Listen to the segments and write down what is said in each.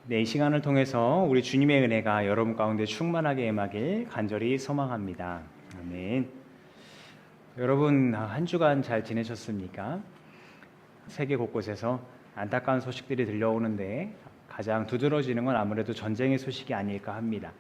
네, 이 시간을 통해서 우리 주님의 은혜가 여러분 가운데 충만하게 임하길 간절히 소망합니다. 아멘. 여러분 한 주간 잘 지내셨습니까? 세계 곳곳에서 안타까운 소식들이 들려오는데 가장 두드러지는 건 아무래도 전쟁의 소식이 아닐까 합니다.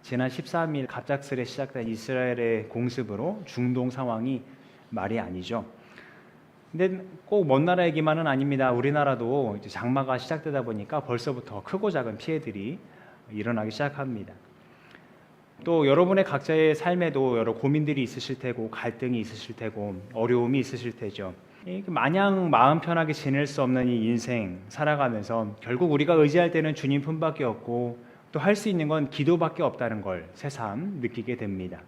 지난 13일 갑작스레 시작된 이스라엘의 공습으로 중동 상황이 말이 아니죠. 근데 꼭 먼 나라 얘기만은 아닙니다. 우리나라도 이제 장마가 시작되다 보니까 벌써부터 크고 작은 피해들이 일어나기 시작합니다. 또 여러분의 각자의 삶에도 여러 고민들이 있으실 테고 갈등이 있으실 테고 어려움이 있으실 테죠. 마냥 마음 편하게 지낼 수 없는 이 인생 살아가면서 결국 우리가 의지할 때는 주님 품밖에 없고 또 할 수 있는 건 기도밖에 없다는 걸 새삼 느끼게 됩니다.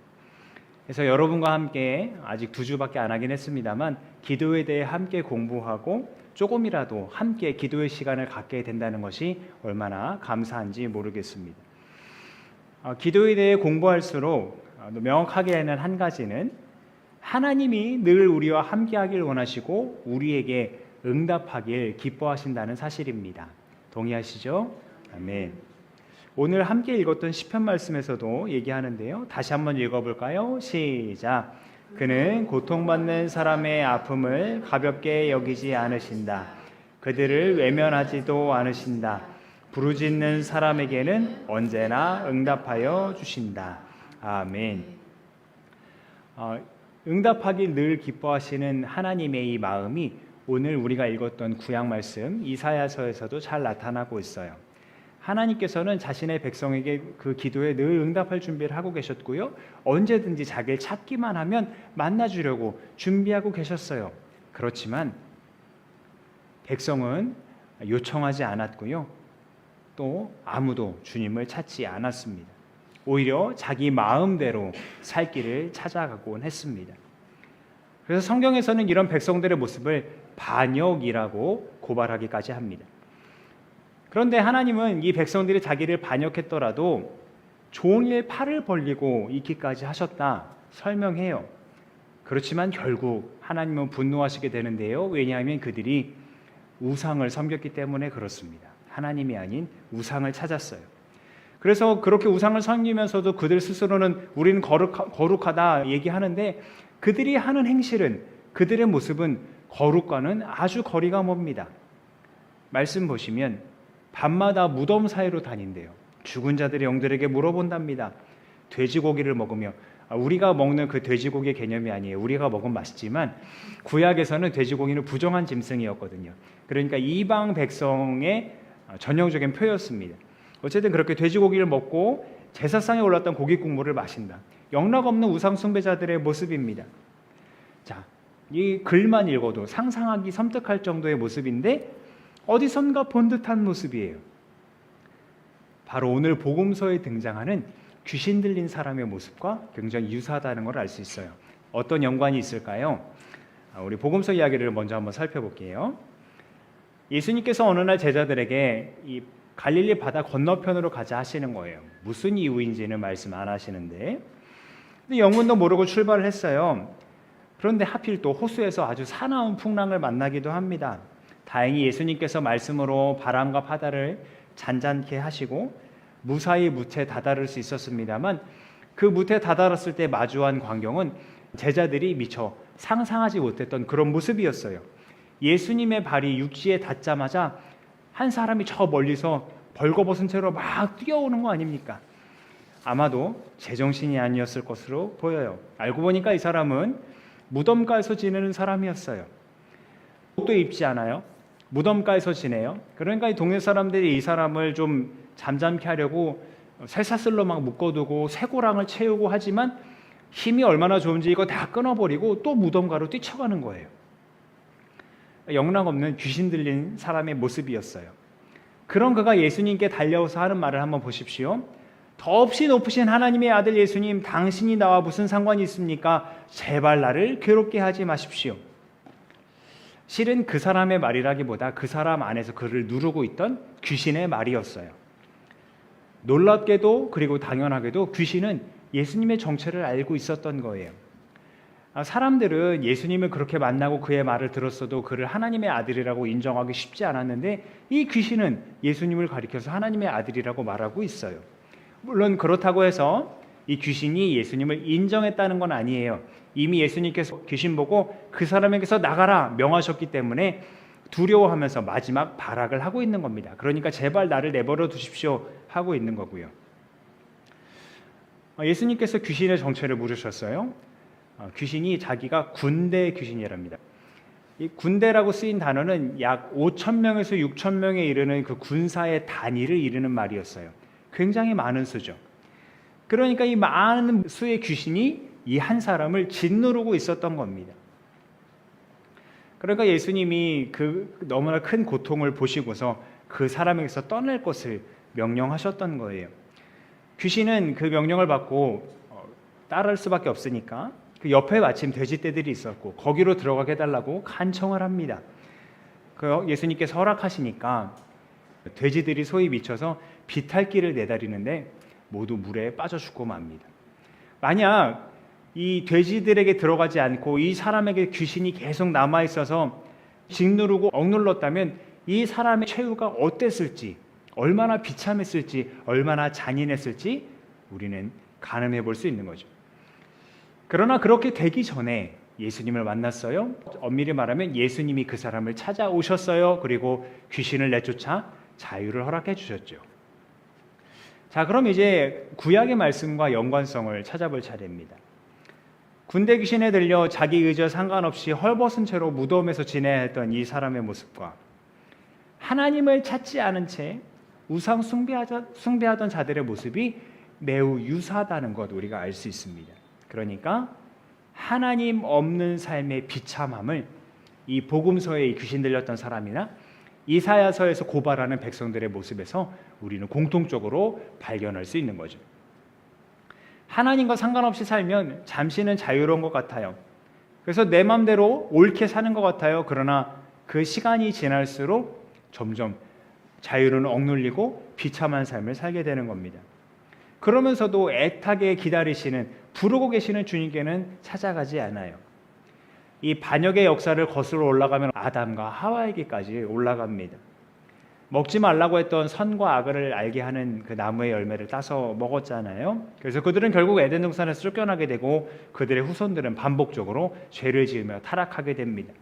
그래서 여러분과 함께 아직 2주밖에 안 하긴 했습니다만 기도에 대해 함께 공부하고 조금이라도 함께 기도의 시간을 갖게 된다는 것이 얼마나 감사한지 모르겠습니다. 기도에 대해 공부할수록 명확하게 하는 한 가지는 하나님이 늘 우리와 함께하길 원하시고 우리에게 응답하길 기뻐하신다는 사실입니다. 동의하시죠? 아멘. 오늘 함께 읽었던 시편 말씀에서도 얘기하는데요. 다시 한번 읽어볼까요? 시작. 그는 고통받는 사람의 아픔을 가볍게 여기지 않으신다. 그들을 외면하지도 않으신다. 부르짖는 사람에게는 언제나 응답하여 주신다. 아멘. 응답하길 늘 기뻐하시는 하나님의 이 마음이 오늘 우리가 읽었던 구약 말씀 이사야서에서도 잘 나타나고 있어요. 하나님께서는 자신의 백성에게 그 기도에 늘 응답할 준비를 하고 계셨고요. 언제든지 자기를 찾기만 하면 만나주려고 준비하고 계셨어요. 그렇지만 백성은 요청하지 않았고요. 또 아무도 주님을 찾지 않았습니다. 오히려 자기 마음대로 살 길을 찾아가곤 했습니다. 그래서 성경에서는 이런 백성들의 모습을 반역이라고 고발하기까지 합니다. 그런데 하나님은 이 백성들이 자기를 반역했더라도 종일 팔을 벌리고 있기까지 하셨다 설명해요. 그렇지만 결국 하나님은 분노하시게 되는데요. 왜냐하면 그들이 우상을 섬겼기 때문에 그렇습니다. 하나님이 아닌 우상을 찾았어요. 그래서 그렇게 우상을 섬기면서도 그들 스스로는 우리는 거룩하다 얘기하는데 그들이 하는 행실은 그들의 모습은 거룩과는 아주 거리가 멉니다. 말씀 보시면 밤마다 무덤 사이로 다닌대요. 죽은 자들의 영들에게 물어본답니다. 돼지고기를 먹으며 우리가 먹는 그 돼지고기의 개념이 아니에요. 우리가 먹으면 맛있지만 구약에서는 돼지고기는 부정한 짐승이었거든요. 그러니까 이방 백성의 전형적인 표였습니다. 어쨌든 그렇게 돼지고기를 먹고 제사상에 올랐던 고기 국물을 마신다. 영락 없는 우상 숭배자들의 모습입니다. 자, 이 글만 읽어도 상상하기 섬뜩할 정도의 모습인데 어디선가 본 듯한 모습이에요. 바로 오늘 복음서에 등장하는 귀신 들린 사람의 모습과 굉장히 유사하다는 걸 알 수 있어요. 어떤 연관이 있을까요? 우리 복음서 이야기를 먼저 한번 살펴볼게요. 예수님께서 어느 날 제자들에게 이 갈릴리 바다 건너편으로 가자 하시는 거예요. 무슨 이유인지는 말씀 안 하시는데 근데 영문도 모르고 출발을 했어요. 그런데 하필 또 호수에서 아주 사나운 풍랑을 만나기도 합니다. 다행히 예수님께서 말씀으로 바람과 바다를 잔잔케 하시고 무사히 무트에 다다를 수 있었습니다만 그 무트에 다다랐을 때 마주한 광경은 제자들이 미처 상상하지 못했던 그런 모습이었어요. 예수님의 발이 육지에 닿자마자 한 사람이 저 멀리서 벌거벗은 채로 막 뛰어오는 거 아닙니까? 아마도 제정신이 아니었을 것으로 보여요. 알고 보니까 이 사람은 무덤가에서 지내는 사람이었어요. 옷도 입지 않아요. 무덤가에서 지내요. 그러니까 이 동네 사람들이 이 사람을 좀 잠잠케 하려고 쇠사슬로 막 묶어두고 쇠고랑을 채우고 하지만 힘이 얼마나 좋은지 이거 다 끊어버리고 또 무덤가로 뛰쳐가는 거예요. 영락 없는 귀신 들린 사람의 모습이었어요. 그런 그가 예수님께 달려와서 하는 말을 한번 보십시오. 더없이 높으신 하나님의 아들 예수님, 당신이 나와 무슨 상관이 있습니까? 제발 나를 괴롭게 하지 마십시오. 실은 그 사람의 말이라기보다 그 사람 안에서 그를 누르고 있던 귀신의 말이었어요. 놀랍게도 그리고 당연하게도 귀신은 예수님의 정체를 알고 있었던 거예요. 사람들은 예수님을 그렇게 만나고 그의 말을 들었어도 그를 하나님의 아들이라고 인정하기 쉽지 않았는데 이 귀신은 예수님을 가리켜서 하나님의 아들이라고 말하고 있어요. 물론 그렇다고 해서 이 귀신이 예수님을 인정했다는 건 아니에요. 이미 예수님께서 귀신 보고 그 사람에게서 나가라 명하셨기 때문에 두려워하면서 마지막 발악을 하고 있는 겁니다. 그러니까 제발 나를 내버려 두십시오 하고 있는 거고요. 예수님께서 귀신의 정체를 물으셨어요. 귀신이 자기가 군대 귀신이랍니다. 이 군대라고 쓰인 단어는 약 5,000명에서 6,000명에 이르는 그 군사의 단위를 이르는 말이었어요. 굉장히 많은 수죠. 그러니까 이 많은 수의 귀신이 이 한 사람을 짓누르고 있었던 겁니다. 그러니까 예수님이 그 너무나 큰 고통을 보시고서 그 사람에게서 떠날 것을 명령하셨던 거예요. 귀신은 그 명령을 받고 따를 수밖에 없으니까 그 옆에 마침 돼지떼들이 있었고 거기로 들어가게 해달라고 간청을 합니다. 그 예수님께서 허락하시니까 돼지들이 소위 미쳐서 비탈길을 내다리는데 모두 물에 빠져 죽고 맙니다. 만약 이 돼지들에게 들어가지 않고 이 사람에게 귀신이 계속 남아있어서 짓누르고 억눌렀다면 이 사람의 최후가 어땠을지, 얼마나 비참했을지, 얼마나 잔인했을지 우리는 가늠해 볼 수 있는 거죠. 그러나 그렇게 되기 전에 예수님을 만났어요. 엄밀히 말하면 예수님이 그 사람을 찾아오셨어요. 그리고 귀신을 내쫓아 자유를 허락해 주셨죠. 자, 그럼 이제 구약의 말씀과 연관성을 찾아볼 차례입니다. 군대 귀신에 들려 자기 의지와 상관없이 헐벗은 채로 무덤에서 지내야 했던 이 사람의 모습과 하나님을 찾지 않은 채 우상 숭배하던 자들의 모습이 매우 유사하다는 것 우리가 알 수 있습니다. 그러니까 하나님 없는 삶의 비참함을 이 복음서에 귀신 들렸던 사람이나 이사야서에서 고발하는 백성들의 모습에서 우리는 공통적으로 발견할 수 있는 거죠. 하나님과 상관없이 살면 잠시는 자유로운 것 같아요. 그래서 내 마음대로 옳게 사는 것 같아요. 그러나 그 시간이 지날수록 점점 자유로는 억눌리고 비참한 삶을 살게 되는 겁니다. 그러면서도 애타게 기다리시는, 부르고 계시는 주님께는 찾아가지 않아요. 이 반역의 역사를 거슬러 올라가면 아담과 하와에게까지 올라갑니다. 먹지 말라고 했던 선과 악을 알게 하는 그 나무의 열매를 따서 먹었잖아요. 그래서 그들은 결국 에덴 동산에서 쫓겨나게 되고 그들의 후손들은 반복적으로 죄를 지으며 타락하게 됩니다.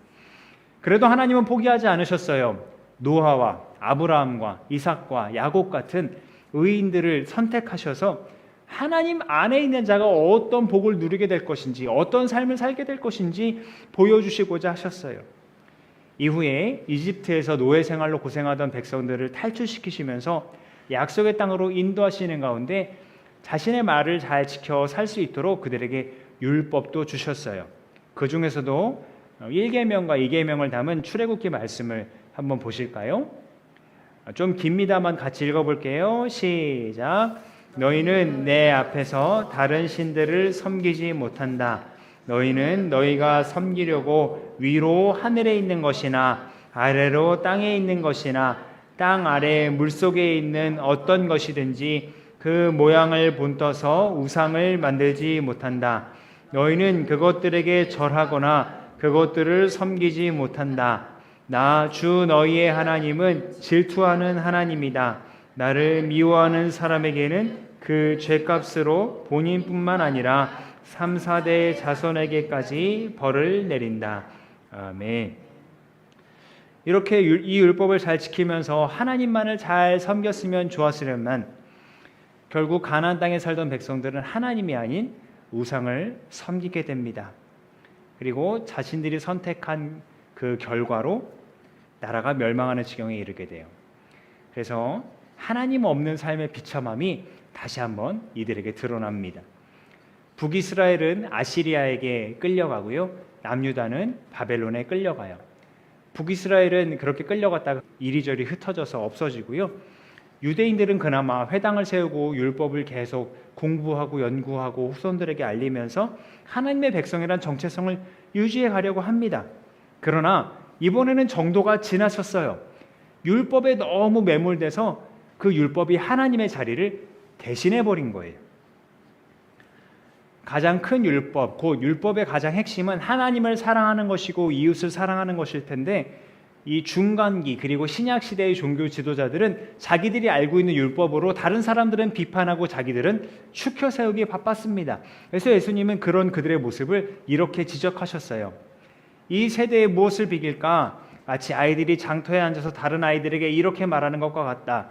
그래도 하나님은 포기하지 않으셨어요. 노아와 아브라함과 이삭과 야곱 같은 의인들을 선택하셔서 하나님 안에 있는 자가 어떤 복을 누리게 될 것인지, 어떤 삶을 살게 될 것인지 보여주시고자 하셨어요. 이후에 이집트에서 노예 생활로 고생하던 백성들을 탈출시키시면서 약속의 땅으로 인도하시는 가운데 자신의 말을 잘 지켜 살 수 있도록 그들에게 율법도 주셨어요. 그 중에서도 1계명과 2계명을 담은 출애굽기 말씀을 한번 보실까요? 좀 깁니다만 같이 읽어볼게요. 시작. 너희는 내 앞에서 다른 신들을 섬기지 못한다. 너희는 너희가 섬기려고 위로 하늘에 있는 것이나 아래로 땅에 있는 것이나 땅 아래 물속에 있는 어떤 것이든지 그 모양을 본떠서 우상을 만들지 못한다. 너희는 그것들에게 절하거나 그것들을 섬기지 못한다. 나 주 너희의 하나님은 질투하는 하나님이다. 나를 미워하는 사람에게는 그 죄값으로 본인뿐만 아니라 3, 4대 자손에게까지 벌을 내린다. 아멘. 이렇게 이 율법을 잘 지키면서 하나님만을 잘 섬겼으면 좋았으련만 결국 가나안 땅에 살던 백성들은 하나님이 아닌 우상을 섬기게 됩니다. 그리고 자신들이 선택한 그 결과로 나라가 멸망하는 지경에 이르게 돼요. 그래서 하나님 없는 삶의 비참함이 다시 한번 이들에게 드러납니다. 북이스라엘은 아시리아에게 끌려가고요. 남유다는 바벨론에 끌려가요. 북이스라엘은 그렇게 끌려갔다가 이리저리 흩어져서 없어지고요. 유대인들은 그나마 회당을 세우고 율법을 계속 공부하고 연구하고 후손들에게 알리면서 하나님의 백성이란 정체성을 유지해 가려고 합니다. 그러나 이번에는 정도가 지나쳤어요. 율법에 너무 매몰돼서 그 율법이 하나님의 자리를 대신해 버린 거예요. 가장 큰 율법, 곧 율법의 가장 핵심은 하나님을 사랑하는 것이고 이웃을 사랑하는 것일 텐데, 이 중간기 그리고 신약 시대의 종교 지도자들은 자기들이 알고 있는 율법으로 다른 사람들은 비판하고 자기들은 추켜 세우기 바빴습니다. 그래서 예수님은 그런 그들의 모습을 이렇게 지적하셨어요. 이 세대에 무엇을 비길까? 마치 아이들이 장터에 앉아서 다른 아이들에게 이렇게 말하는 것과 같다.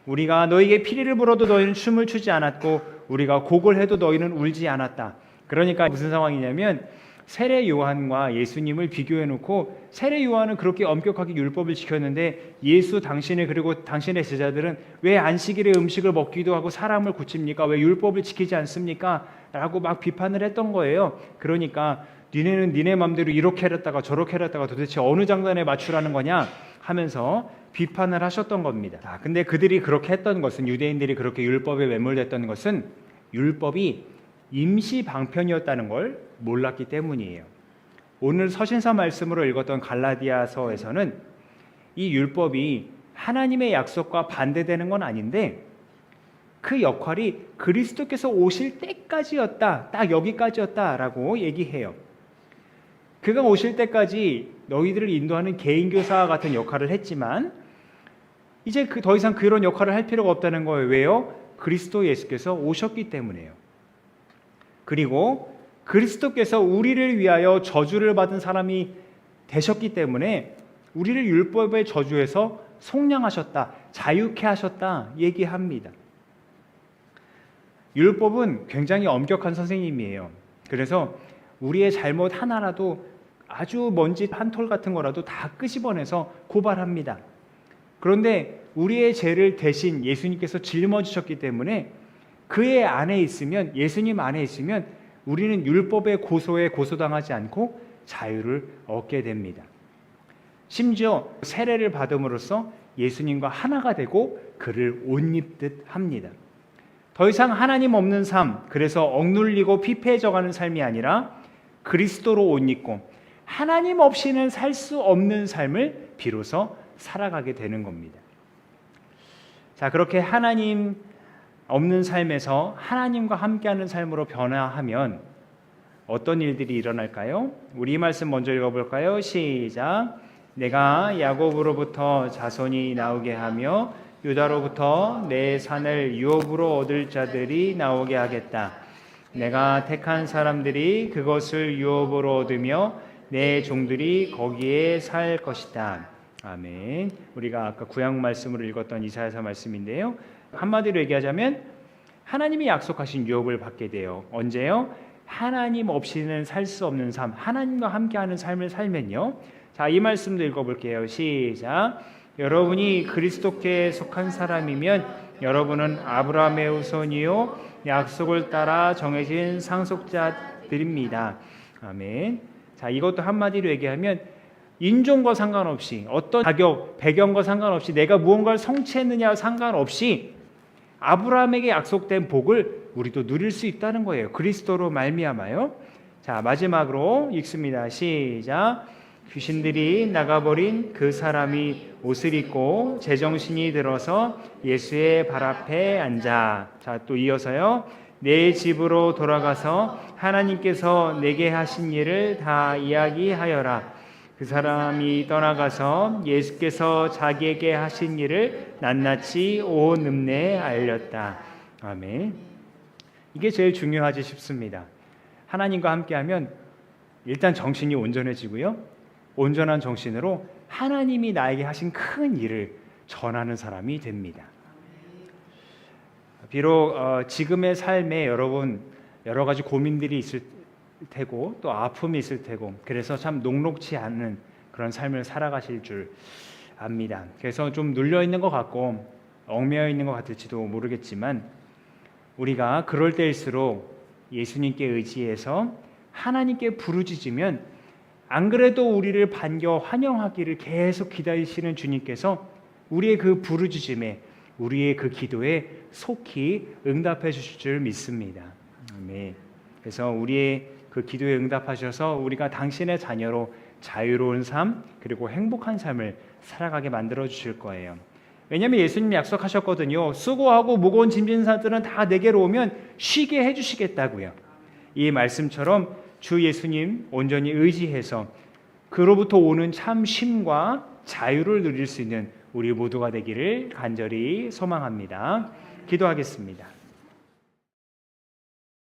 우리가 너에게 피리를 불어도 너희는 춤을 추지 않았고 우리가 곡을 해도 너희는 울지 않았다. 그러니까 무슨 상황이냐면, 세례 요한과 예수님을 비교해 놓고, 세례 요한은 그렇게 엄격하게 율법을 지켰는데 예수 당신을 그리고 당신의 제자들은 왜 안식일에 음식을 먹기도 하고 사람을 고칩니까? 왜 율법을 지키지 않습니까? 라고 막 비판을 했던 거예요. 그러니까 니네는 니네 맘대로 이렇게 했다가 저렇게 했다가 도대체 어느 장단에 맞추라는 거냐 하면서 비판을 하셨던 겁니다. 근데 그들이 그렇게 했던 것은, 유대인들이 그렇게 율법에 매몰됐던 것은 율법이 임시 방편이었다는 걸 몰랐기 때문이에요. 오늘 서신서 말씀으로 읽었던 갈라디아서에서는 이 율법이 하나님의 약속과 반대되는 건 아닌데 그 역할이 그리스도께서 오실 때까지였다, 딱 여기까지였다라고 얘기해요. 그가 오실 때까지 너희들을 인도하는 개인교사와 같은 역할을 했지만 이제 더 이상 그런 역할을 할 필요가 없다는 거예요. 왜요? 그리스도 예수께서 오셨기 때문에요. 그리고 그리스도께서 우리를 위하여 저주를 받은 사람이 되셨기 때문에 우리를 율법의 저주에서 속량하셨다, 자유케 하셨다 얘기합니다. 율법은 굉장히 엄격한 선생님이에요. 그래서 우리의 잘못 하나라도, 아주 먼지 한 톨 같은 거라도 다 끄집어내서 고발합니다. 그런데 우리의 죄를 대신 예수님께서 짊어지셨기 때문에 그의 안에 있으면, 예수님 안에 있으면 우리는 율법의 고소에 고소당하지 않고 자유를 얻게 됩니다. 심지어 세례를 받음으로써 예수님과 하나가 되고 그를 옷 입듯 합니다. 더 이상 하나님 없는 삶, 그래서 억눌리고 피폐해져가는 삶이 아니라 그리스도로 옷 입고 하나님 없이는 살 수 없는 삶을 비로소 살아가게 되는 겁니다. 자, 그렇게 하나님 없는 삶에서 하나님과 함께하는 삶으로 변화하면 어떤 일들이 일어날까요? 우리 이 말씀 먼저 읽어볼까요? 시작. 내가 야곱으로부터 자손이 나오게 하며 유다로부터 내 산을 유업으로 얻을 자들이 나오게 하겠다. 내가 택한 사람들이 그것을 유업으로 얻으며 내 종들이 거기에 살 것이다. 아멘. 우리가 아까 구약 말씀으로 읽었던 이사야서 말씀인데요. 한마디로 얘기하자면 하나님이 약속하신 유업을 받게 돼요. 언제요? 하나님 없이는 살 수 없는 삶, 하나님과 함께하는 삶을 살면요. 자, 이 말씀도 읽어볼게요. 시작. 여러분이 그리스도께 속한 사람이면 여러분은 아브라함의 후손이요 약속을 따라 정해진 상속자들입니다. 아멘. 자, 이것도 한마디로 얘기하면 인종과 상관없이, 어떤 자격, 배경과 상관없이, 내가 무언가를 성취했느냐와 상관없이 아브라함에게 약속된 복을 우리도 누릴 수 있다는 거예요. 그리스도로 말미암아요. 자, 마지막으로 읽습니다. 시작. 귀신들이 나가버린 그 사람이 옷을 입고 제정신이 들어서 예수의 발 앞에 앉아. 자, 또 이어서요. 내 집으로 돌아가서 하나님께서 내게 하신 일을 다 이야기하여라. 그 사람이 떠나가서 예수께서 자기에게 하신 일을 낱낱이 온 읍내에 알렸다. 아멘. 이게 제일 중요하지 싶습니다. 하나님과 함께하면 일단 정신이 온전해지고요. 온전한 정신으로 하나님이 나에게 하신 큰 일을 전하는 사람이 됩니다. 비록 지금의 삶에 여러분 여러 가지 고민들이 있을 테고 또 아픔이 있을 테고, 그래서 참 녹록지 않은 그런 삶을 살아가실 줄 압니다. 그래서 좀 눌려 있는 것 같고 얽매여 있는 것 같을지도 모르겠지만 우리가 그럴 때일수록 예수님께 의지해서 하나님께 부르짖으면, 안 그래도 우리를 반겨 환영하기를 계속 기다리시는 주님께서 우리의 그 부르짖음에, 우리의 그 기도에 속히 응답해 주실 줄 믿습니다. 아멘. 그래서 우리의 그 기도에 응답하셔서 우리가 당신의 자녀로 자유로운 삶 그리고 행복한 삶을 살아가게 만들어 주실 거예요. 왜냐하면 예수님이 약속하셨거든요. 수고하고 무거운 짐진 자들은 다 내게로 오면 쉬게 해주시겠다고요. 이 말씀처럼 주 예수님 온전히 의지해서 그로부터 오는 참 쉼과 자유를 누릴 수 있는 우리 모두가 되기를 간절히 소망합니다. 기도하겠습니다.